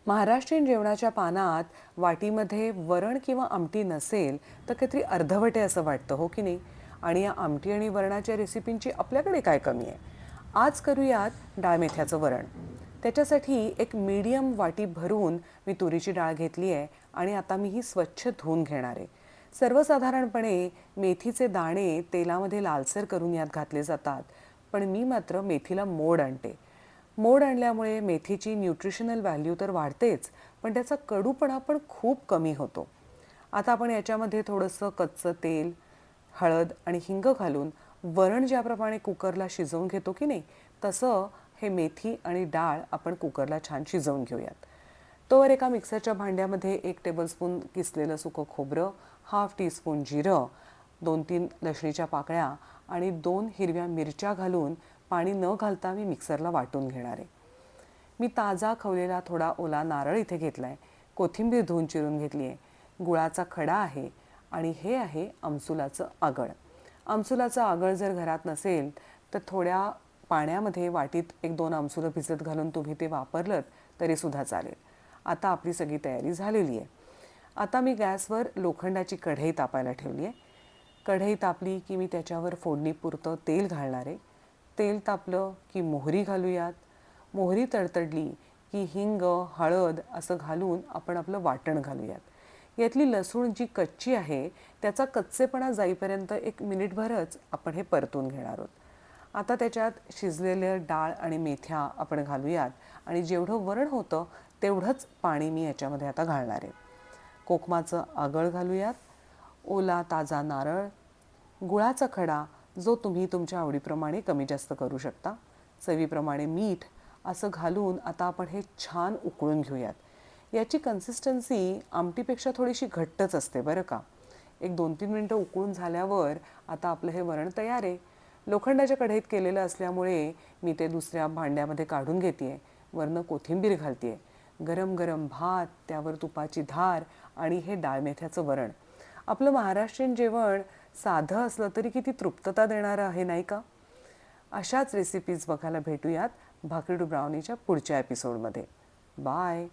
महाराष्ट्रीयन जेवणाच्या पानात वाटीमध्ये वरण किंवा आमटी नसेल तर काहीतरी अर्धवट आहे असं वाटतं, हो की नाही? आणि या आमटी आणि वरणाच्या रेसिपींची आपल्याकडे काय कमी आहे? आज करूयात डाळ मेथ्याचं वरण. त्याच्यासाठी एक मीडियम वाटी भरून मी तुरीची डाळ घेतली आहे आणि आता मी ही स्वच्छ धुवून घेणार आहे. सर्वसाधारणपणे मेथीचे दाणे तेलामध्ये लालसर करून यात घातले जातात, पण मी मात्र मेथीला मोड आणते. मोड आणल्यामुळे मेथीची न्यूट्रिशनल व्हॅल्यू तर वाढतेच, पण त्याचा कडूपणा पण खूप कमी होतो. आता आपण याच्यामध्ये थोडंसं कच्चं तेल, हळद आणि हिंग घालून वरण ज्याप्रमाणे कुकरला शिजवून घेतो की नाही, तसं हे मेथी आणि डाळ आपण कुकरला छान शिजवून घेऊयात. तोवर एका मिक्सरच्या भांड्यामध्ये 1 टेबलस्पून किसलेलं सुकं खोबरं, हाफ टीस्पून जिरं, 2-3 लसणीच्या पाकळ्या आणि 2 हिरव्या मिरच्या घालून पाणी न घालता मी मिक्सरला वाटून घेणार आहे. मी ताजा खवलेला थोडा ओला नारळ इथे घेतला आहे, कोथिंबीर धुवून चिरून घेतली आहे, गुळाचा खडा आहे आणि हे आहे आमसुलाचं आगळ. आमसुलाचं आगळ जर घरात नसेल तर थोड्या पाण्यामध्ये वाटीत 1-2 आमसुलं भिजत घालून तुम्ही ते वापरलं तरीसुद्धा चालेल. आता आपली सगळी तयारी झालेली आहे. आता मी गॅसवर लोखंडाची कढई तापायला ठेवली आहे. कढई तापली की मी त्याच्यावर फोडणीपुरतं तेल घालणार आहे. तेल तापलं की मोहरी घालूयात. मोहरी तडतडली की हिंग, हळद असं घालून आपण आपलं वाटण घालूयात. यातली लसूण जी कच्ची आहे त्याचा कच्चेपणा जाईपर्यंत 1 मिनिटभरच आपण हे परतून घेणार आहोत. आता त्याच्यात शिजलेलं डाळ आणि मेथ्या आपण घालूयात आणि जेवढं वरण होतं तेवढंच पाणी मी याच्यामध्ये आता घालणार आहे. कोकमाचं आगळ घालूयात, ओला ताजा नारळ, गुळाचा खडा जो तुम्ही तुमच्या आवडीप्रमाणे कमी जास्त करू शकता, चवीप्रमाणे मीठ असं घालून आता आपण हे छान उकळून घेऊयात. याची कन्सिस्टन्सी आमटीपेक्षा थोडीशी घट्टच असते बरं का. 1-2-3 मिनटं उकळून झाल्यावर आता आपलं हे वरण तयार आहे. लोखंडाच्या कढईत केलेलं असल्यामुळे मी ते दुसऱ्या भांड्यामध्ये काढून घेते आहे. वरनं कोथिंबीर घालते आहे. गरम गरम भात, त्यावर तुपाची धार आणि हे डाळ मेथ्याचं वरण. आपलं महाराष्ट्रीयन जेवण साधं असलं तरी किती तृप्तता देणारं आहे नाही का? अशाच रेसिपीज बघायला भेटूयात भाकरी टू ब्राउनीच्या पुढच्या एपिसोडमध्ये. बाय.